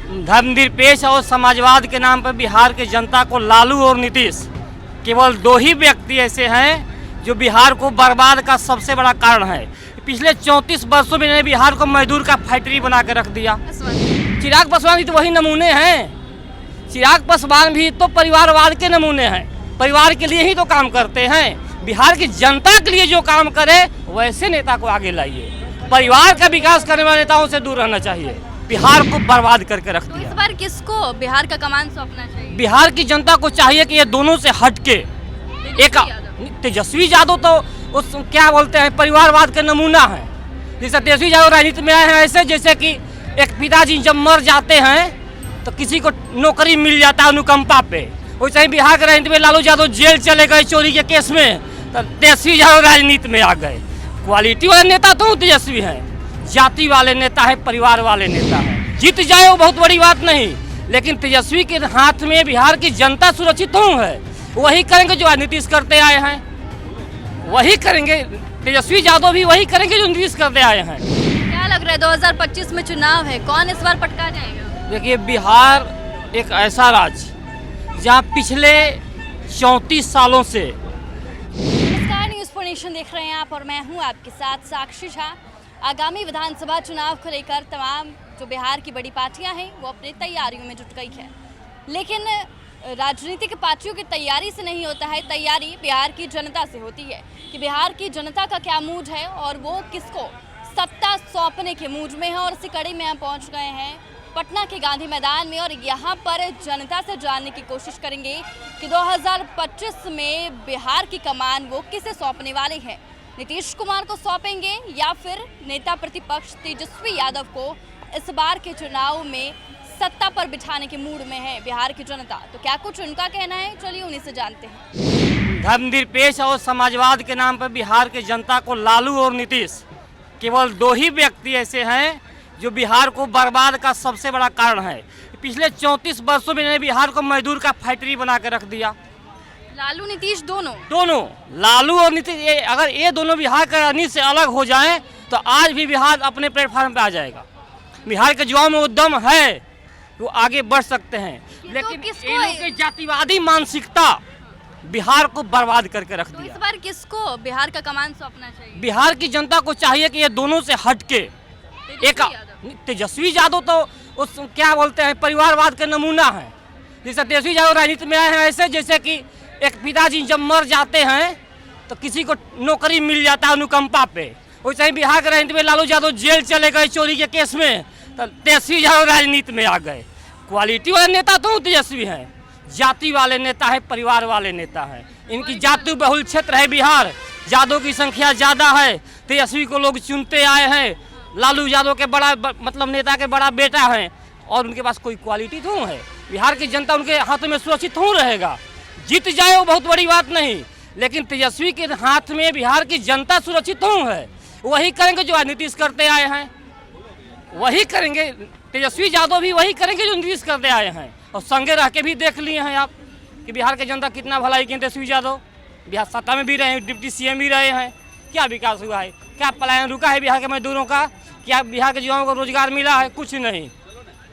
धर्मनिरपेक्ष और समाजवाद के नाम पर बिहार की जनता को लालू और नीतीश केवल दो ही व्यक्ति ऐसे हैं जो बिहार को बर्बाद का सबसे बड़ा कारण है। पिछले 34 वर्षों में इन्होंने बिहार को मजदूर का फैक्ट्री बना के रख दिया। चिराग पासवान भी तो वही नमूने हैं। चिराग पासवान भी तो परिवारवाद के नमूने हैं, परिवार के लिए ही तो काम करते हैं। बिहार की जनता के लिए जो काम करे वैसे नेता को आगे लाइए। परिवार का विकास करने वाले नेताओं से दूर रहना चाहिए। बिहार को बर्बाद करके रख दिया। इस बार किसको बिहार का कमान सौंपना चाहिए? बिहार की जनता को चाहिए कि ये दोनों से हटके एक तेजस्वी यादव तो उस क्या बोलते हैं परिवारवाद का नमूना है। जैसे तेजस्वी यादव राजनीति में आए हैं ऐसे जैसे कि एक पिताजी जब मर जाते हैं तो किसी को नौकरी मिल जाता है अनुकंपा पे, वैसे ही बिहार के राजनीति में लालू यादव जेल चले गए चोरी के केस में, तो तेजस्वी यादव राजनीति में आ गए। क्वालिटी वाले नेता तो तेजस्वी हैं, जाति वाले नेता है, परिवार वाले नेता है। जीत जाए वो बहुत बड़ी बात नहीं, लेकिन तेजस्वी के हाथ में बिहार की जनता सुरक्षित हो है। वही करेंगे जो नीतीश करते आए हैं, वही करेंगे। तेजस्वी यादव भी वही करेंगे जो नीतीश करते आए हैं। क्या लग रहा है 2025 में चुनाव है, कौन इस बार पटका जाएगा? देखिए, बिहार एक ऐसा राज्य जहाँ पिछले 34 सालों से नमस्कार, न्यूज़ फॉर नेशन देख रहे हैं आप और मैं हूँ आपके साथ साक्षी झा। आगामी विधानसभा चुनाव को लेकर तमाम जो बिहार की बड़ी पार्टियां हैं वो अपनी तैयारियों में जुट गई है, लेकिन राजनीतिक पार्टियों की तैयारी से नहीं होता है, तैयारी बिहार की जनता से होती है कि बिहार की जनता का क्या मूड है और वो किसको सत्ता सौंपने के मूड में है। और इसी कड़ी में हम पहुंच गए हैं पटना के गांधी मैदान में और यहाँ पर जनता से जानने की कोशिश करेंगे कि 2025 में बिहार की कमान वो किसे सौंपने वाले हैं। नीतीश कुमार को सौंपेंगे या फिर नेता प्रतिपक्ष तेजस्वी यादव को इस बार के चुनाव में सत्ता पर बिठाने के मूड में है बिहार की जनता। तो क्या कुछ उनका कहना है, चलिए उन्हीं से जानते हैं। धर्मनिरपेक्ष और समाजवाद के नाम पर बिहार की जनता को लालू और नीतीश केवल दो ही व्यक्ति ऐसे हैं जो बिहार को बर्बाद का सबसे बड़ा कारण है। पिछले 34 वर्षों में इन्होंने बिहार को मजदूर का फैक्ट्री बना के रख दिया। लालू नीतीश दोनों लालू और नीतीश, अगर ये दोनों बिहार का राजनीति से अलग हो जाएं तो आज भी बिहार अपने प्लेटफॉर्म पे आ जाएगा। बिहार के युवाओं में उद्यम है, वो आगे बढ़ सकते हैं, लेकिन इन लोगों की जातिवादी मानसिकता बिहार को बर्बाद करके रख दिया। इस बार किसको बिहार का कमान सौंपना चाहिए? बिहार की जनता को चाहिए कि ये दोनों से हटके एक तेजस्वी यादव तो उस क्या बोलते हैं परिवारवाद का नमूना है। जैसे तेजस्वी यादव राजनीति में आए हैं ऐसे जैसे कि एक पिताजी जब मर जाते हैं तो किसी को नौकरी मिल जाता है अनुकंपा पे, वैसे ही बिहार के राजनीति में लालू यादव जेल चले गए चोरी के केस में, तो तेजस्वी यादव राजनीति में आ गए। क्वालिटी वाले नेता तो तेजस्वी हैं, जाति वाले नेता है, परिवार वाले नेता है। इनकी जाति बहुल क्षेत्र है बिहार, यादव की संख्या ज़्यादा है, तेजस्वी को लोग चुनते आए हैं। लालू यादव के बड़ा मतलब नेता के बड़ा बेटा है और उनके पास कोई क्वालिटी तो है। बिहार की जनता उनके हाथों में सुरक्षित हो रहेगा। जीत जाए वो बहुत बड़ी बात नहीं, लेकिन तेजस्वी के हाथ में बिहार की जनता सुरक्षित हो है। वही करेंगे जो नीतीश करते आए हैं, वही करेंगे। तेजस्वी यादव भी वही करेंगे जो नीतीश करते आए हैं। और संगे रह के भी देख लिए हैं आप कि बिहार की जनता कितना भलाई की। तेजस्वी यादव बिहार सत्ता में भी रहे हैं, डिप्टी सीएम भी रहे हैं। क्या विकास हुआ है, क्या पलायन रुका है बिहार के मजदूरों का, क्या बिहार के युवाओं को रोजगार मिला है? कुछ नहीं,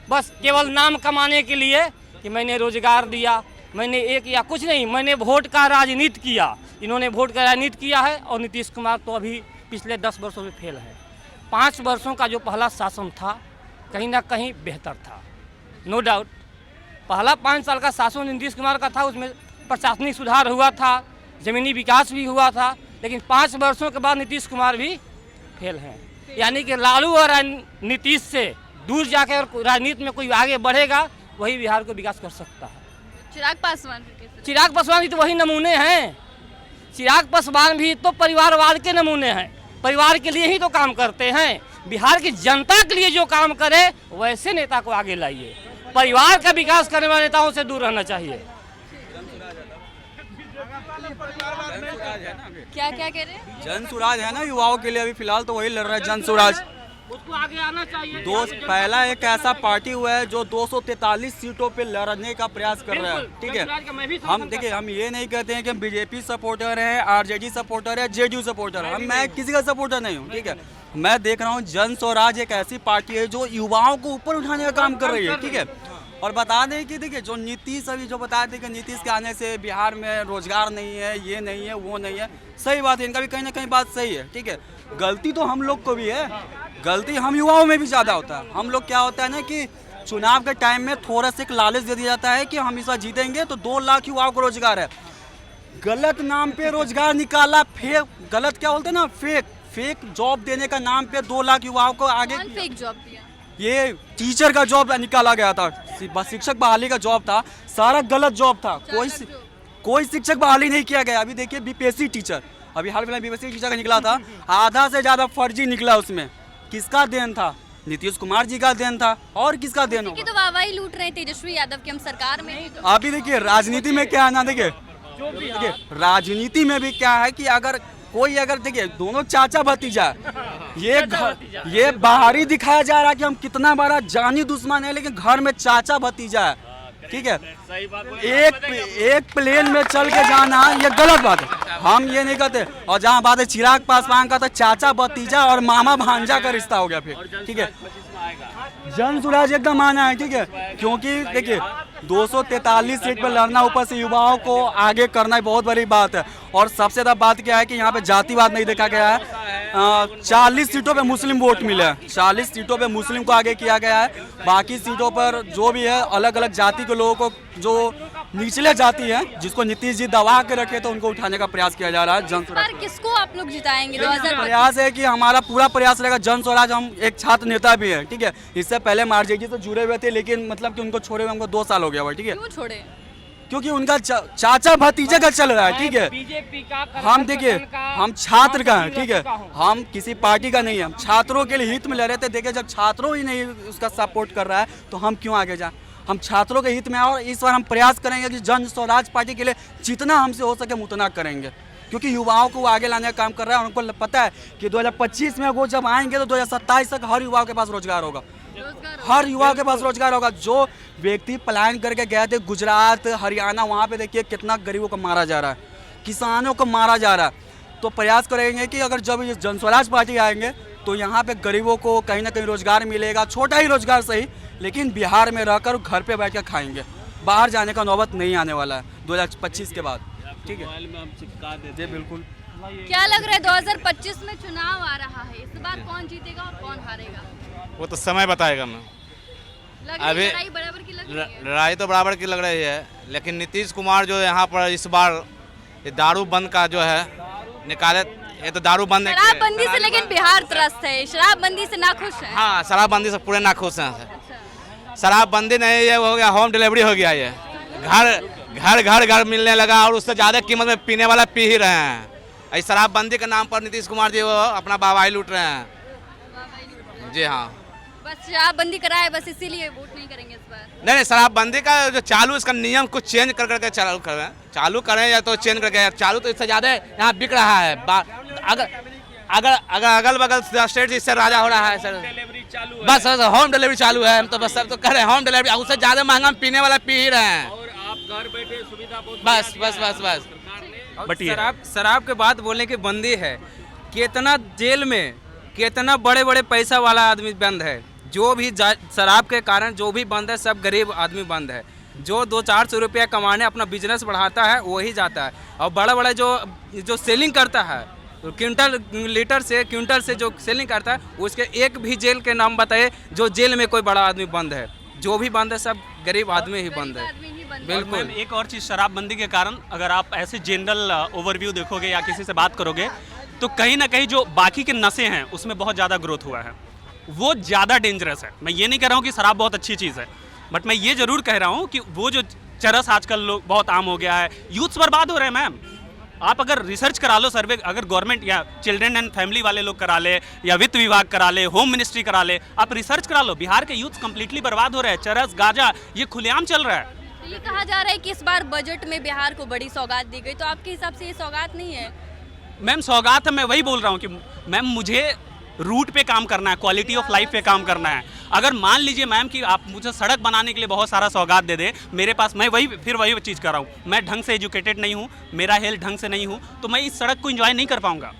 बस केवल नाम कमाने के लिए कि मैंने रोजगार दिया, मैंने एक या कुछ नहीं, मैंने वोट का राजनीति किया। इन्होंने वोट का राजनीति किया है और नीतीश कुमार तो अभी पिछले 10 वर्षों में फेल है। 5 वर्षों का जो पहला शासन था कहीं ना कहीं बेहतर था, नो डाउट। पहला 5 साल का शासन नीतीश कुमार का था, उसमें प्रशासनिक सुधार हुआ था, ज़मीनी विकास भी हुआ था, लेकिन 5 वर्षों के बाद नीतीश कुमार भी फेल हैं। यानी कि लालू और नीतीश से दूर जाकर राजनीति में कोई आगे बढ़ेगा वही बिहार को विकास कर सकता है। चिराग पासवान भी तो वही नमूने हैं। चिराग पासवान भी तो परिवारवाद के नमूने हैं, परिवार के लिए ही तो काम करते हैं। बिहार की जनता के लिए जो काम करे वैसे नेता को आगे लाइए। परिवार का विकास करने वाले नेताओं से दूर रहना चाहिए। क्या कह रहे हैं? जन सुराज है ना युवाओं के लिए, अभी फिलहाल तो वही लड़ रहा है जन सुराज। उसको आगे आना चाहिए। दोस्त पहला एक ऐसा पार्टी हुआ है जो 243 सीटों पे लड़ने का प्रयास कर रहा है, ठीक है। हम देखिए, हम ये नहीं कहते हैं कि हम बीजेपी सपोर्टर हैं, आरजेडी सपोर्टर है, जेडीयू सपोर्टर है, मैं किसी का सपोर्टर नहीं हूँ, ठीक है। मैं देख रहा हूँ जन स्वराज एक ऐसी पार्टी है जो युवाओं को ऊपर उठाने का काम कर रही है, ठीक है। और बता दें कि देखिए जो नीतीश अभी जो बताया थे कि नीतीश के आने से बिहार में रोजगार नहीं है, ये नहीं है, वो नहीं है, सही बात है, इनका भी कहीं ना कहीं बात सही है, ठीक है। गलती तो हम लोग को भी है, गलती हम युवाओं में भी ज़्यादा होता है। हम लोग क्या होता है ना कि चुनाव के टाइम में थोड़ा सा एक लालच दे दिया जाता है कि हम इस बार जीतेंगे तो 2 लाख युवाओं को रोजगार है। गलत नाम पे रोजगार निकाला, फेक, गलत क्या बोलते हैं ना, फेक जॉब देने का नाम पे 2 लाख युवाओं को आगे, फेक जॉब दिया, ये टीचर का जॉब निकाला गया था, शिक्षक बहाली का जॉब था, सारा गलत जॉब था, कोई शिक्षक बहाली नहीं किया गया। अभी देखिए बीपीएससी टीचर, अभी हाल फिलहाल बीपीएससी टीचर का निकला था, आधा से ज़्यादा फर्जी निकला। उसमें किसका देन था? नीतीश कुमार जी का देन था, और किसका देन होगा? तो वाहवाही लूट रहे तेजस्वी यादव की हम सरकार में। अभी देखिए राजनीति में क्या है ना, देखिए राजनीति में भी क्या है कि अगर देखिए दोनों चाचा भतीजा, ये बाहरी दिखाया जा रहा है कि हम कितना बड़ा जानी दुश्मन है, लेकिन घर में चाचा भतीजा है, ठीक है। एक प्लेन में चल के जाना ये गलत बात है, हम ये नहीं कहते। और जहाँ बात है चिराग पासवान का, तो चाचा भतीजा और मामा भांजा का रिश्ता हो गया फिर, ठीक है। जन स्वराज एकदम आना है, ठीक है, क्योंकि देखिए 243 सीट पर लड़ना, ऊपर से युवाओं को आगे करना बहुत बड़ी बात है। और सबसे ज़्यादा बात क्या है कि यहाँ पे जातिवाद नहीं देखा गया है। 40 सीटों पे मुस्लिम वोट मिले हैं, 40 सीटों पे मुस्लिम को आगे किया गया है। बाकी सीटों पर जो भी है अलग अलग जाति के लोगों को, जो निचले जाति हैं, जिसको नीतीश जी दबा के रखे, तो उनको उठाने का प्रयास किया जा रहा है। जन स्वराज किसको आप लोग जिताएंगे? 2025 प्रयास है कि हमारा पूरा प्रयास रहेगा जन स्वराज। हम एक छात्र नेता भी है, ठीक है। इससे पहले हम आरजेडी से जुड़े हुए थे, लेकिन मतलब कि उनको छोड़े हुए हमको 2 साल हो गया हुआ, ठीक है। क्यों छोड़े? क्योंकि उनका चाचा भतीजे का चल रहा है, ठीक है। बीजेपी का, हम देखिए हम छात्र का हैं, ठीक है, हम किसी पार्टी का नहीं है, हम छात्रों के लिए हित में लड़ रहे थे। देखिए जब छात्रों ही नहीं उसका सपोर्ट कर रहा है तो हम क्यों आगे जाएं? हम छात्रों के हित में हैं, और इस बार हम प्रयास करेंगे कि जन स्वराज पार्टी के लिए जितना हमसे हो सके हम उतना करेंगे, क्योंकि युवाओं को आगे लाने का काम कर रहा है। उनको पता है कि 2025 में वो जब आएंगे तो 2027 तक हर युवाओं के पास रोजगार होगा, हर युवा के पास रोजगार होगा। जो व्यक्ति पलायन करके गए थे गुजरात, हरियाणा, वहाँ पे देखिए कितना गरीबों को मारा जा रहा है, किसानों को मारा जा रहा है। तो प्रयास करेंगे कि अगर जब ये जन स्वराज पार्टी आएंगे तो यहाँ पे गरीबों को कहीं ना कहीं रोजगार मिलेगा, छोटा ही रोजगार सही, लेकिन बिहार में रहकर घर पे बैठ कर खाएंगे। बाहर जाने का नौबत नहीं आने वाला है 2025 के बाद, ठीक है जी, बिल्कुल। क्या लग रहा है 2025 में चुनाव आ रहा है, इस बार कौन जीतेगा और कौन हारेगा? वो तो समय बताएगा। मैं अभी लड़ाई बराबर की लग रही है। लड़ाई तो बराबर की लग रही है, लेकिन नीतीश कुमार जो यहाँ पर इस बार ये दारू बंद का जो है निकाले, ये तो दारू बंद है। शराबबंदी से लेकिन बिहार त्रस्त है, शराबबंदी से नाखुश है। हाँ, शराबबंदी से पूरे नाखुश हैं। शराबबंदी नहीं, ये हो गया होम डिलीवरी हो गया, ये घर मिलने लगा, और उससे ज़्यादा कीमत में पीने वाला पी ही रहे हैं। इस शराबबंदी के नाम पर नीतीश कुमार जी वो अपना वाहवाही लूट रहे हैं। जी हाँ, बस शराबबंदी कराए, बस इसीलिए वोट नहीं करेंगे इस बार। नहीं, शराबबंदी का जो चालू, इसका नियम कुछ चेंज कर करके चालू करें, या तो चेंज करके चालू, तो इससे ज़्यादा यहाँ बिक रहा है। अगर अगल बगल स्टेट इससे राजा हो रहा है सर, बस होम डिलीवरी चालू है। हम तो बस सब तो कर रहे हैं होम डिलीवरी, उससे ज़्यादा महंगा पीने वाला पी ही रहे हैं। और आप घर बैठे सुविधा बस बट शराब के बाद बोलने की बंदी है, कितना जेल में कितना बड़े बड़े पैसा वाला आदमी बंद है। जो भी शराब के कारण जो भी बंद है, सब गरीब आदमी बंद है। जो 200-400 रुपया कमाने अपना बिजनेस बढ़ाता है वही जाता है, और बड़ा बड़ा जो सेलिंग करता है, क्विंटल से जो सेलिंग करता है, उसके एक भी जेल के नाम बताइए जो जेल में कोई बड़ा आदमी बंद है। जो भी बंद है सब गरीब आदमी ही बंद है। बिल्कुल। एक और चीज़, शराबबंदी के कारण अगर आप ऐसे जनरल ओवरव्यू देखोगे या किसी से बात करोगे, तो कहीं ना कहीं जो बाकी के नशे हैं उसमें बहुत ज़्यादा ग्रोथ हुआ है, वो ज़्यादा डेंजरस है। मैं ये नहीं कह रहा हूँ कि शराब बहुत अच्छी चीज़ है, बट मैं ये ज़रूर कह रहा हूँ कि वो जो चरस आजकल लोग बहुत आम हो गया है, यूथ्स बर्बाद हो रहे हैं। मैम आप अगर रिसर्च करा लो, सर्वे अगर गवर्नमेंट या चिल्ड्रन एंड फैमिली वाले लोग करा ले, या वित्त विभाग करा ले, होम मिनिस्ट्री करा ले, आप रिसर्च करा लो, बिहार के यूथ कंप्लीटली बर्बाद हो रहे हैं। चरस, गांजा, ये खुलेआम चल रहा है। ये कहा जा रहा है कि इस बार बजट में बिहार को बड़ी सौगात दी गई, तो आपके हिसाब से ये सौगात नहीं है? मैम सौगात है, मैं वही बोल रहा हूँ कि मैम मुझे रूट पे काम करना है, क्वालिटी ऑफ लाइफ पे काम करना है। अगर मान लीजिए मैम कि आप मुझे सड़क बनाने के लिए बहुत सारा सौगात दे दे, मेरे पास मैं वही चीज़ कर रहा हूँ, मैं ढंग से एजुकेटेड नहीं हूँ, मेरा हेल्थ ढंग से नहीं हूँ, तो मैं इस सड़क को एंजॉय नहीं कर पाऊँगा।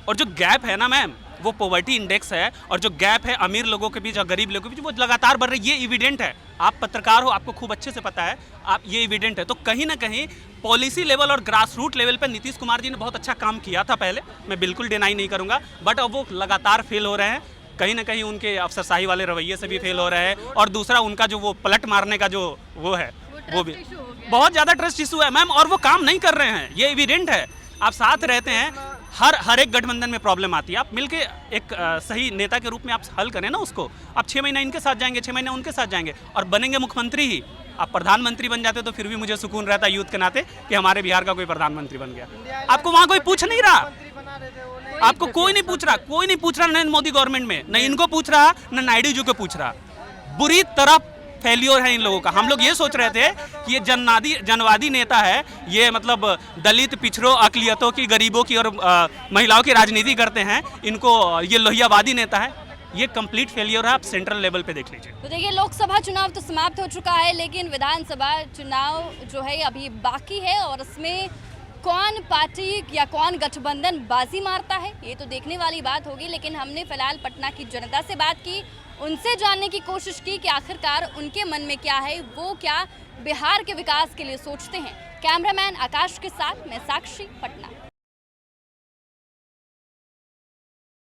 और जो गैप है ना मैम, वो पॉवर्टी इंडेक्स है, और जो गैप है अमीर लोगों के बीच और गरीब लोगों के बीच, वो लगातार बढ़ रही है। ये एविडेंट है, आप पत्रकार हो, आपको खूब अच्छे से पता है, आप ये एविडेंट है। तो कहीं ना कहीं पॉलिसी लेवल और ग्रास रूट लेवल पर नीतीश कुमार जी ने बहुत अच्छा काम किया था पहले, मैं बिल्कुल डिनाई नहीं करूँगा, बट अब वो लगातार फेल हो रहे हैं। कहीं ना कहीं उनके अफसरशाही वाले रवैये से भी फेल हो रहे हैं, और दूसरा उनका जो वो पलट मारने का जो वो है, वो भी बहुत ज़्यादा ट्रस्ट इशू है मैम, और वो काम नहीं कर रहे हैं, ये एविडेंट है। आप साथ रहते हैं, हर एक गठबंधन में प्रॉब्लम आती है, आप मिलके एक सही नेता के रूप में आप हल करें ना उसको। आप 6 महीना इनके साथ जाएंगे, 6 महीना उनके साथ जाएंगे, और बनेंगे मुख्यमंत्री ही। आप प्रधानमंत्री बन जाते तो फिर भी मुझे सुकून रहता यूथ के नाते कि हमारे बिहार का कोई प्रधानमंत्री बन गया। आपको वहाँ कोई पूछ नहीं रहा, आपको कोई नहीं पूछ रहा, कोई नहीं पूछ रहा, नरेंद्र मोदी गवर्नमेंट में न इनको पूछ रहा, न नायडू जी को पूछ रहा। बुरी तरह फेल्योर है इन लोगों का। हम लोग ये सोच रहे थे कि ये जनवादी नेता है, ये मतलब दलित, पिछड़ों, अकलियतों की, गरीबों की और महिलाओं की राजनीति करते हैं, इनको ये लोहियावादी नेता है। ये कंप्लीट फेलियर है, आप सेंट्रल लेवल पे देख लीजिए। तो देखिए, लोकसभा चुनाव तो समाप्त हो चुका है, लेकिन विधानसभा चुनाव जो है अभी बाकी है, और इसमें कौन पार्टी या कौन गठबंधन बाजी मारता है, ये तो देखने वाली बात होगी। लेकिन हमने फिलहाल पटना की जनता से बात की, उनसे जानने की कोशिश की कि आखिरकार उनके मन में क्या है, वो क्या बिहार के विकास के लिए सोचते हैं। कैमरामैन आकाश के साथ मैं साक्षी, पटना।